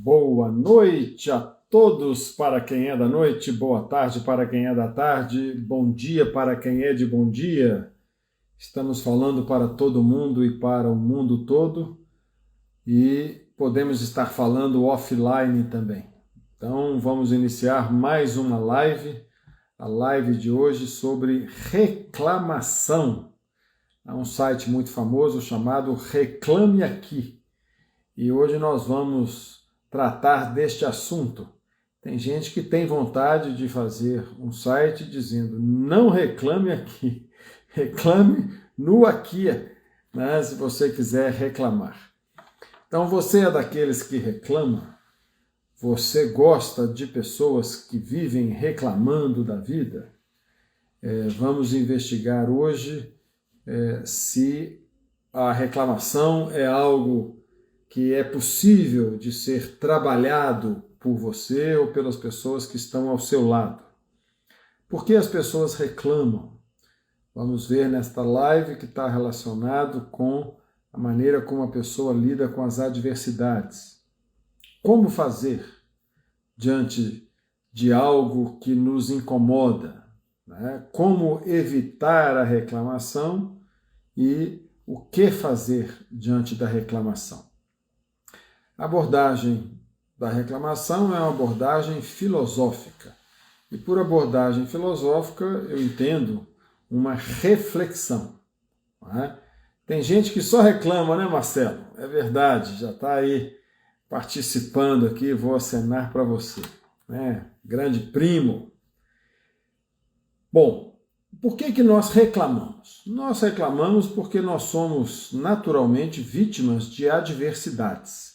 Boa noite a todos para quem é da noite, boa tarde para quem é da tarde, bom dia para quem é de bom dia. Estamos falando para todo mundo e para o mundo todo e podemos estar falando offline também. Então vamos iniciar mais uma live, a live de hoje sobre reclamação. Há um site muito famoso chamado Reclame Aqui e hoje nós vamos tratar deste assunto. Tem gente que tem vontade de fazer um site dizendo não reclame aqui, reclame no aqui, né, se você quiser reclamar. Então você é daqueles que reclamam? Você gosta de pessoas que vivem reclamando da vida? Vamos investigar hoje se a reclamação é algo que é possível de ser trabalhado por você ou pelas pessoas que estão ao seu lado. Por que as pessoas reclamam? Vamos ver nesta live que está relacionado com a maneira como a pessoa lida com as adversidades. Como fazer diante de algo que nos incomoda, né? Como evitar a reclamação e o que fazer diante da reclamação. A abordagem da reclamação é uma abordagem filosófica. E por abordagem filosófica eu entendo uma reflexão. Não é? Tem gente que só reclama, né, Marcelo? É verdade, já está aí participando aqui, vou acenar para você. Né? Grande primo. Bom, por que nós reclamamos? Nós reclamamos porque nós somos naturalmente vítimas de adversidades.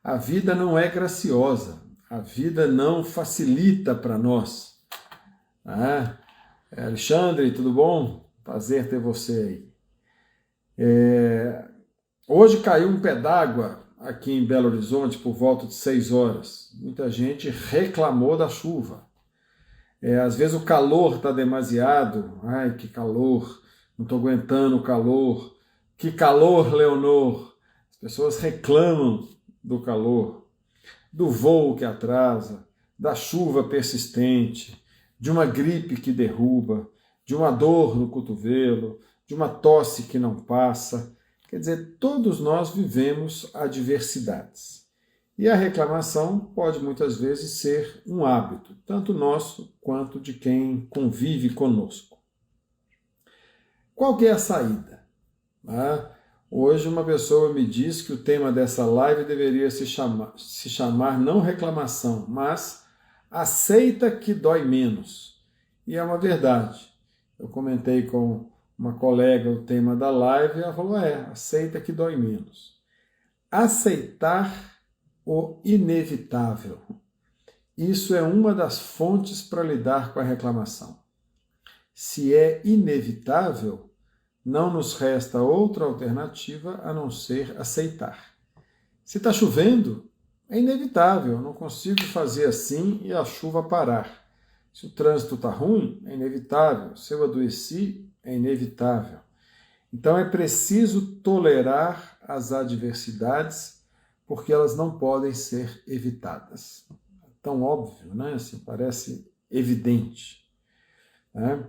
A vida não é graciosa, a vida não facilita para nós. Alexandre, tudo bom? Prazer ter você aí. Hoje caiu um pé d'água aqui em Belo Horizonte por volta de 6 horas. Muita gente reclamou da chuva. Às vezes o calor está demasiado. Ai, que calor, não estou aguentando o calor. Que calor, Leonor. As pessoas reclamam do calor, do voo que atrasa, da chuva persistente, de uma gripe que derruba, de uma dor no cotovelo, de uma tosse que não passa. Quer dizer, todos nós vivemos adversidades. E a reclamação pode muitas vezes ser um hábito, tanto nosso quanto de quem convive conosco. Qual que é a saída? Hoje uma pessoa me disse que o tema dessa live deveria se chamar não reclamação, mas aceita que dói menos. E é uma verdade. Eu comentei com uma colega o tema da live e ela falou, aceita que dói menos. Aceitar o inevitável. Isso é uma das fontes para lidar com a reclamação. Se é inevitável, não nos resta outra alternativa a não ser aceitar. Se está chovendo, é inevitável, eu não consigo fazer assim e a chuva parar. Se o trânsito está ruim, é inevitável. Se eu adoeci, é inevitável. Então é preciso tolerar as adversidades, porque elas não podem ser evitadas. É tão óbvio, né? Assim, parece evidente. Né?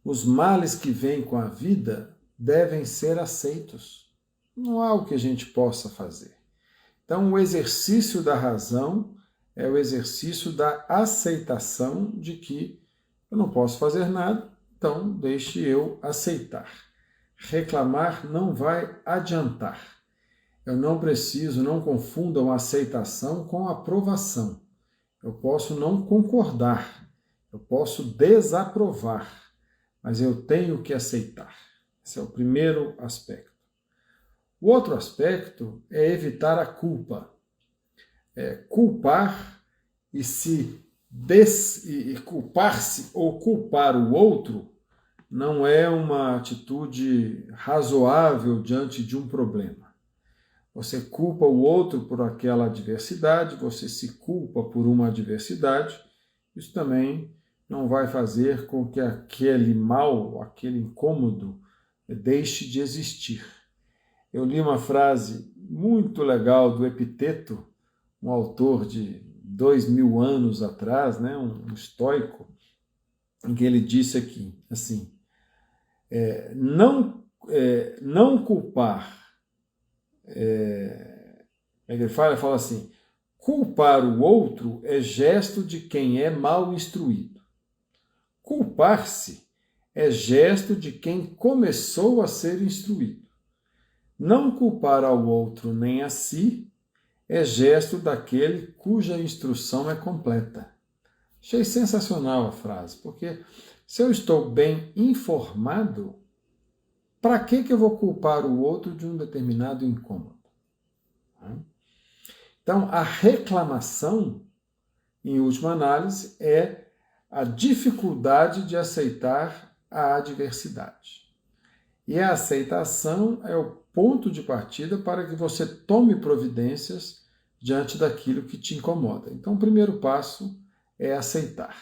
Os males que vêm com a vida devem ser aceitos. Não há o que a gente possa fazer. Então, o exercício da razão é o exercício da aceitação de que eu não posso fazer nada, então deixe eu aceitar. Reclamar não vai adiantar. Eu não preciso, não confundam aceitação com aprovação. Eu posso não concordar, eu posso desaprovar, mas eu tenho que aceitar. Esse é o primeiro aspecto. O outro aspecto é evitar a culpa. Culpar e culpar-se ou culpar o outro não é uma atitude razoável diante de um problema. Você culpa o outro por aquela adversidade, você se culpa por uma adversidade, isso também não vai fazer com que aquele mal, aquele incômodo, deixe de existir. Eu li uma frase muito legal do Epiteto, um autor de 2000 anos atrás, né, um estoico, em que ele disse aqui, assim, não culpar, ele fala assim, culpar o outro é gesto de quem é mal instruído. Culpar-se é gesto de quem começou a ser instruído. Não culpar ao outro nem a si é gesto daquele cuja instrução é completa. Achei sensacional a frase, porque se eu estou bem informado, para que eu vou culpar o outro de um determinado incômodo? Então, a reclamação, em última análise, é a dificuldade de aceitar a adversidade. E a aceitação é o ponto de partida para que você tome providências diante daquilo que te incomoda. Então, o primeiro passo é aceitar.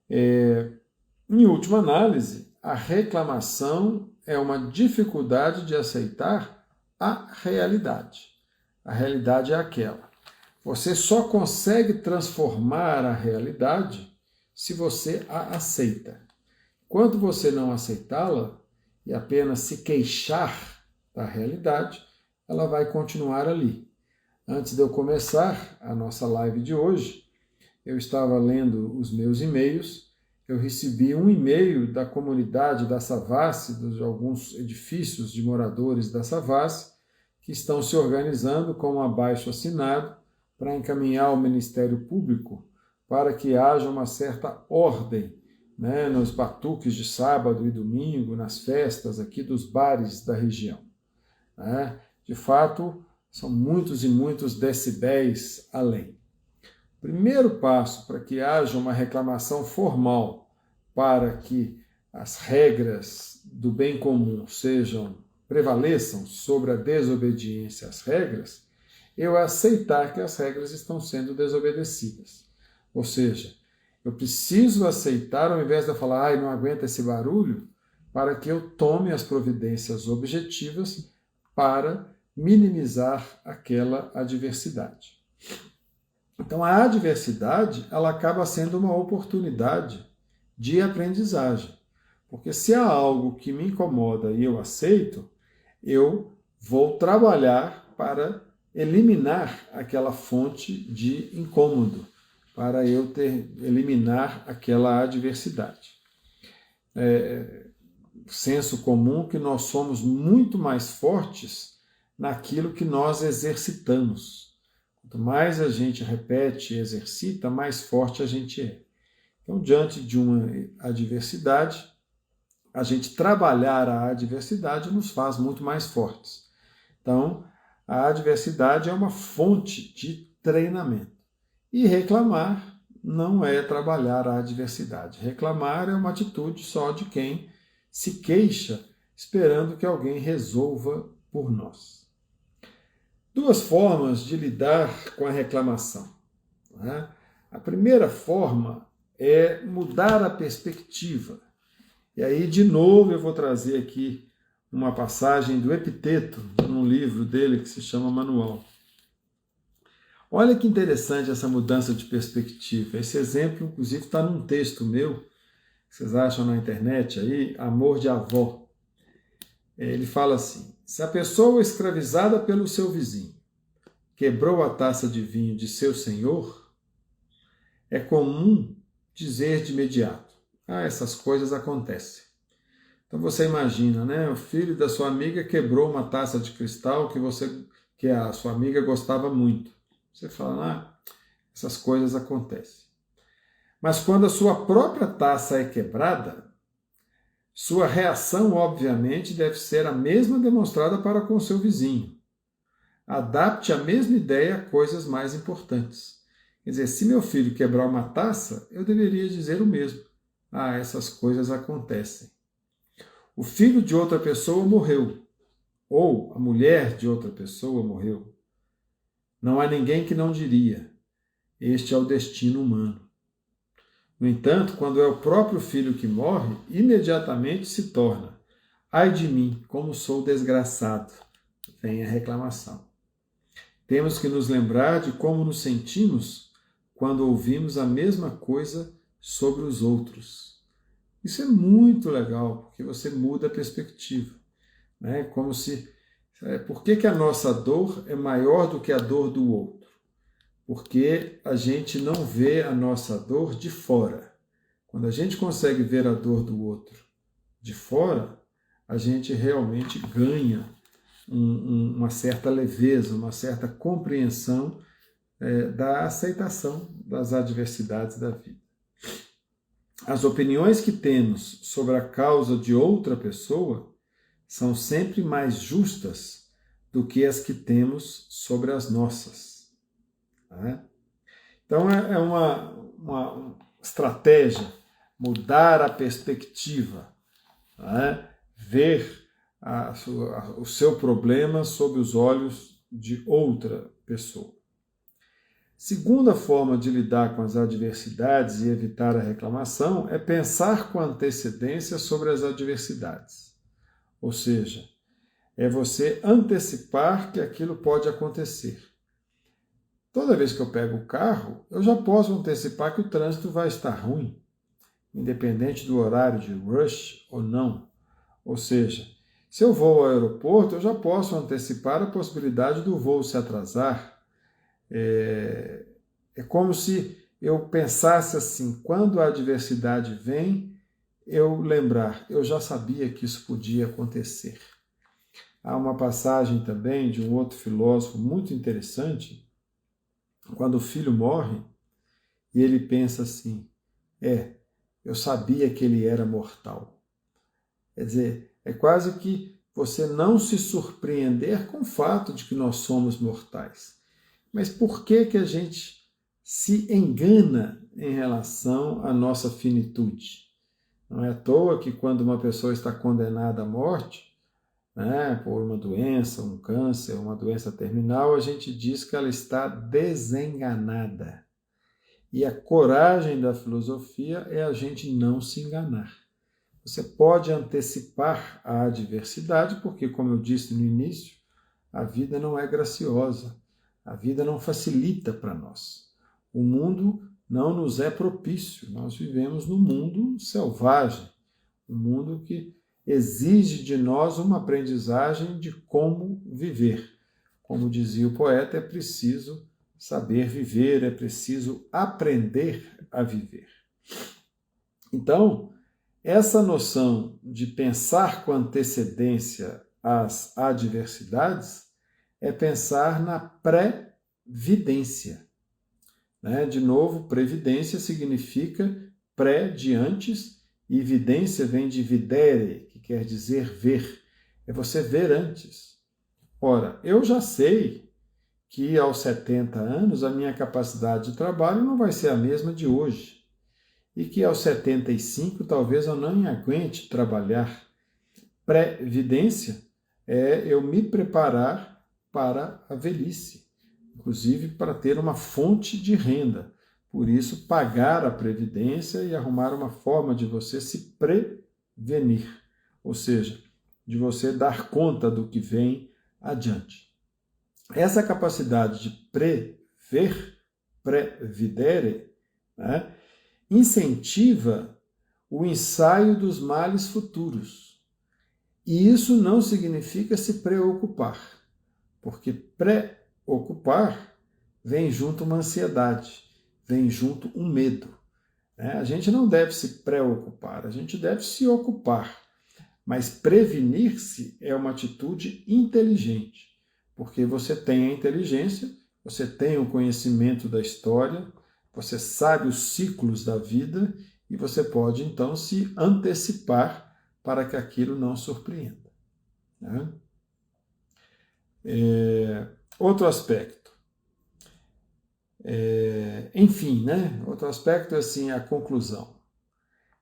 Em última análise, a reclamação é uma dificuldade de aceitar a realidade. A realidade é aquela. Você só consegue transformar a realidade se você a aceita. Quando você não aceitá-la e apenas se queixar da realidade, ela vai continuar ali. Antes de eu começar a nossa live de hoje, eu estava lendo os meus e-mails, eu recebi um e-mail da comunidade da Savassi, de alguns edifícios de moradores da Savassi, que estão se organizando com um abaixo-assinado para encaminhar ao Ministério Público para que haja uma certa ordem, né, nos batuques de sábado e domingo, nas festas aqui dos bares da região. Né? De fato, são muitos e muitos decibéis além. O primeiro passo para que haja uma reclamação formal para que as regras do bem comum prevaleçam sobre a desobediência às regras, eu aceitar que as regras estão sendo desobedecidas. Ou seja, eu preciso aceitar, ao invés de eu falar, não aguento esse barulho, para que eu tome as providências objetivas para minimizar aquela adversidade. Então, a adversidade, ela acaba sendo uma oportunidade de aprendizagem. Porque se há algo que me incomoda e eu aceito, eu vou trabalhar para eliminar aquela fonte de incômodo, para eu eliminar aquela adversidade. Senso comum que nós somos muito mais fortes naquilo que nós exercitamos. Quanto mais a gente repete e exercita, mais forte a gente é. Então, diante de uma adversidade, a gente trabalhar a adversidade nos faz muito mais fortes. Então, a adversidade é uma fonte de treinamento. E reclamar não é trabalhar a adversidade. Reclamar é uma atitude só de quem se queixa, esperando que alguém resolva por nós. Duas formas de lidar com a reclamação. Né? A primeira forma é mudar a perspectiva. E aí, de novo, eu vou trazer aqui uma passagem do Epiteto, num livro dele que se chama Manual. Olha que interessante essa mudança de perspectiva. Esse exemplo, inclusive, está num texto meu, que vocês acham na internet aí, Amor de Avó. Ele fala assim, se a pessoa escravizada pelo seu vizinho quebrou a taça de vinho de seu senhor, é comum dizer de imediato, essas coisas acontecem. Então você imagina, né? O filho da sua amiga quebrou uma taça de cristal que a sua amiga gostava muito. Você fala, essas coisas acontecem. Mas quando a sua própria taça é quebrada, sua reação, obviamente, deve ser a mesma demonstrada para com seu vizinho. Adapte a mesma ideia a coisas mais importantes. Quer dizer, se meu filho quebrar uma taça, eu deveria dizer o mesmo. Essas coisas acontecem. O filho de outra pessoa morreu. Ou a mulher de outra pessoa morreu. Não há ninguém que não diria. Este é o destino humano. No entanto, quando é o próprio filho que morre, imediatamente se torna. Ai de mim, como sou desgraçado. Vem a reclamação. Temos que nos lembrar de como nos sentimos quando ouvimos a mesma coisa sobre os outros. Isso é muito legal, porque você muda a perspectiva, né? Como se... Por que a nossa dor é maior do que a dor do outro? Porque a gente não vê a nossa dor de fora. Quando a gente consegue ver a dor do outro de fora, a gente realmente ganha uma certa leveza, uma certa compreensão da aceitação das adversidades da vida. As opiniões que temos sobre a causa de outra pessoa são sempre mais justas do que as que temos sobre as nossas. Né? Então é uma estratégia mudar a perspectiva, né? Ver o seu problema sob os olhos de outra pessoa. Segunda forma de lidar com as adversidades e evitar a reclamação é pensar com antecedência sobre as adversidades. Ou seja, é você antecipar que aquilo pode acontecer. Toda vez que eu pego o carro, eu já posso antecipar que o trânsito vai estar ruim, independente do horário de rush ou não. Ou seja, se eu vou ao aeroporto, eu já posso antecipar a possibilidade do voo se atrasar. É como se eu pensasse assim, quando a adversidade vem, eu lembrar, eu já sabia que isso podia acontecer. Há uma passagem também de um outro filósofo muito interessante, quando o filho morre, e ele pensa assim, eu sabia que ele era mortal. Quer dizer, é quase que você não se surpreender com o fato de que nós somos mortais. Mas por que a gente se engana em relação à nossa finitude? Não é à toa que quando uma pessoa está condenada à morte, né, por uma doença, um câncer, uma doença terminal, a gente diz que ela está desenganada. E a coragem da filosofia é a gente não se enganar. Você pode antecipar a adversidade, porque, como eu disse no início, a vida não é graciosa, a vida não facilita para nós. O mundo não nos é propício, nós vivemos num mundo selvagem, um mundo que exige de nós uma aprendizagem de como viver. Como dizia o poeta, é preciso saber viver, é preciso aprender a viver. Então, essa noção de pensar com antecedência as adversidades é pensar na previdência. Né? De novo, previdência significa pré de antes e vidência vem de videre, que quer dizer ver. É você ver antes. Ora, eu já sei que aos 70 anos a minha capacidade de trabalho não vai ser a mesma de hoje. E que aos 75 talvez eu não aguente trabalhar. Previdência é eu me preparar para a velhice, inclusive para ter uma fonte de renda. Por isso, pagar a previdência e arrumar uma forma de você se prevenir, ou seja, de você dar conta do que vem adiante. Essa capacidade de prever, previdere, né, incentiva o ensaio dos males futuros. E isso não significa se preocupar, porque preocupar vem junto uma ansiedade, vem junto um medo. A gente não deve se preocupar, a gente deve se ocupar. Mas prevenir-se é uma atitude inteligente, porque você tem a inteligência, você tem o conhecimento da história, você sabe os ciclos da vida e você pode, então, se antecipar para que aquilo não surpreenda. Né? Outro aspecto. Enfim, né? Outro aspecto é assim, a conclusão.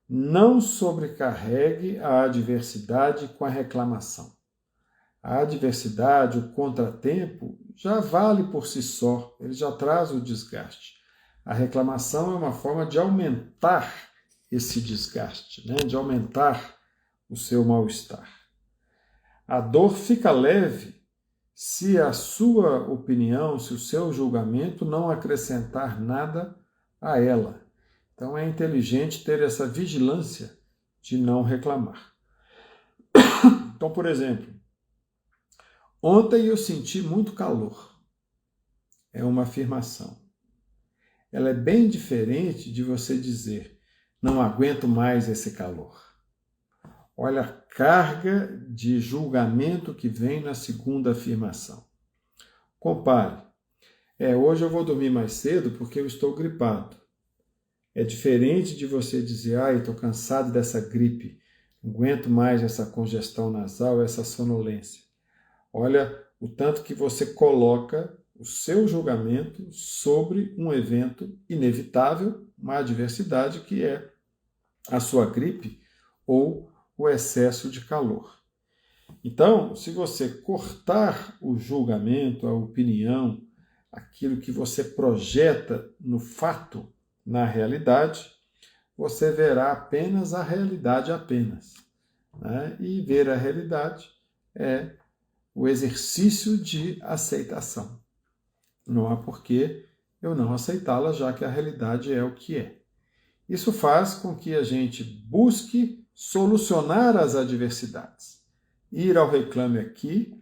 Não sobrecarregue a adversidade com a reclamação. A adversidade, o contratempo, já vale por si só, ele já traz o desgaste. A reclamação é uma forma de aumentar esse desgaste, né? De aumentar o seu mal-estar. A dor fica leve se a sua opinião, se o seu julgamento não acrescentar nada a ela. Então é inteligente ter essa vigilância de não reclamar. Então, por exemplo, ontem eu senti muito calor. É uma afirmação. Ela é bem diferente de você dizer, não aguento mais esse calor. Olha a carga de julgamento que vem na segunda afirmação. Compare. Hoje eu vou dormir mais cedo porque eu estou gripado. É diferente de você dizer, estou cansado dessa gripe, não aguento mais essa congestão nasal, essa sonolência. Olha o tanto que você coloca o seu julgamento sobre um evento inevitável, uma adversidade que é a sua gripe ou o excesso de calor. Então, se você cortar o julgamento, a opinião, aquilo que você projeta no fato, na realidade, você verá apenas a realidade apenas. Né? E ver a realidade é o exercício de aceitação. Não há porquê eu não aceitá-la, já que a realidade é o que é. Isso faz com que a gente busque solucionar as adversidades. Ir ao Reclame Aqui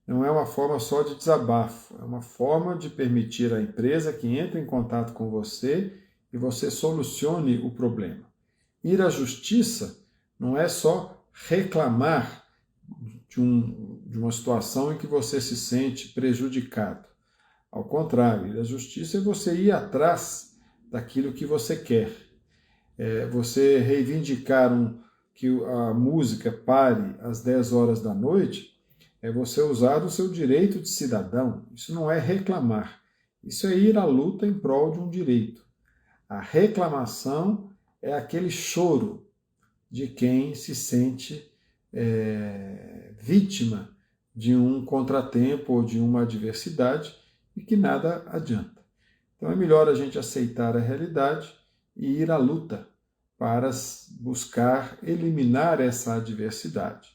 não é uma forma só de desabafo, é uma forma de permitir à empresa que entre em contato com você e você solucione o problema. Ir à justiça não é só reclamar de uma situação em que você se sente prejudicado. Ao contrário, ir à justiça é você ir atrás daquilo que você quer. Você reivindicar que a música pare às 10 horas da noite, é você usar do seu direito de cidadão. Isso não é reclamar. Isso é ir à luta em prol de um direito. A reclamação é aquele choro de quem se sente vítima de um contratempo ou de uma adversidade e que nada adianta. Então é melhor a gente aceitar a realidade e ir à luta para buscar eliminar essa adversidade.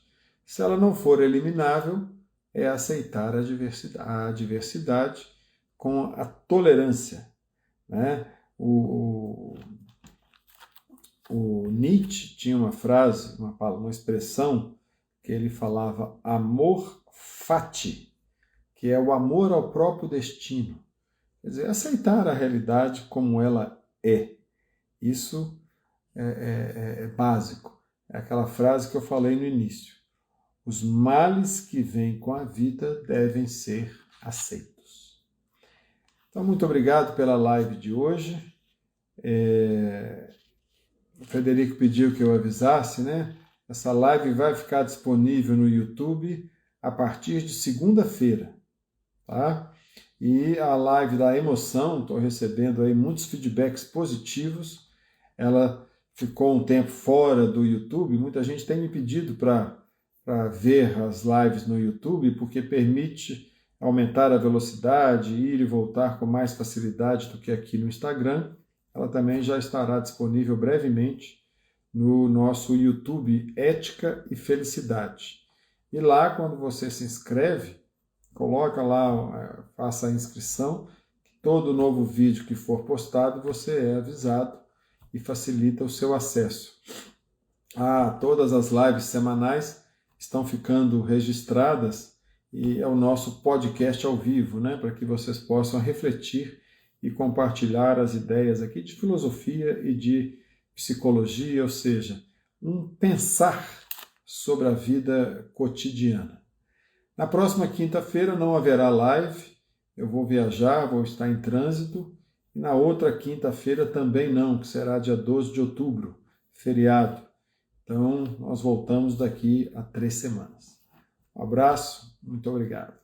Se ela não for eliminável, é aceitar a adversidade com a tolerância. Né? O Nietzsche tinha uma frase, uma expressão, que ele falava amor fati, que é o amor ao próprio destino. Quer dizer, aceitar a realidade como ela é. Isso é básico. É aquela frase que eu falei no início. Os males que vêm com a vida devem ser aceitos. Então, muito obrigado pela live de hoje. O Frederico pediu que eu avisasse, né? Essa live vai ficar disponível no YouTube a partir de segunda-feira, tá? E a live da emoção, estou recebendo aí muitos feedbacks positivos. Ela ficou um tempo fora do YouTube. Muita gente tem me pedido para ver as lives no YouTube, porque permite aumentar a velocidade, ir e voltar com mais facilidade do que aqui no Instagram. Ela também já estará disponível brevemente no nosso YouTube Ética e Felicidade. E lá, quando você se inscreve, coloca lá, faça a inscrição, todo novo vídeo que for postado, você é avisado e facilita o seu acesso. Todas as lives semanais estão ficando registradas e é o nosso podcast ao vivo, né, para que vocês possam refletir e compartilhar as ideias aqui de filosofia e de psicologia, ou seja, um pensar sobre a vida cotidiana. Na próxima quinta-feira não haverá live, eu vou viajar, vou estar em trânsito, e na outra quinta-feira também não, que será dia 12 de outubro, feriado. Então, nós voltamos daqui a 3 semanas. Um abraço, muito obrigado.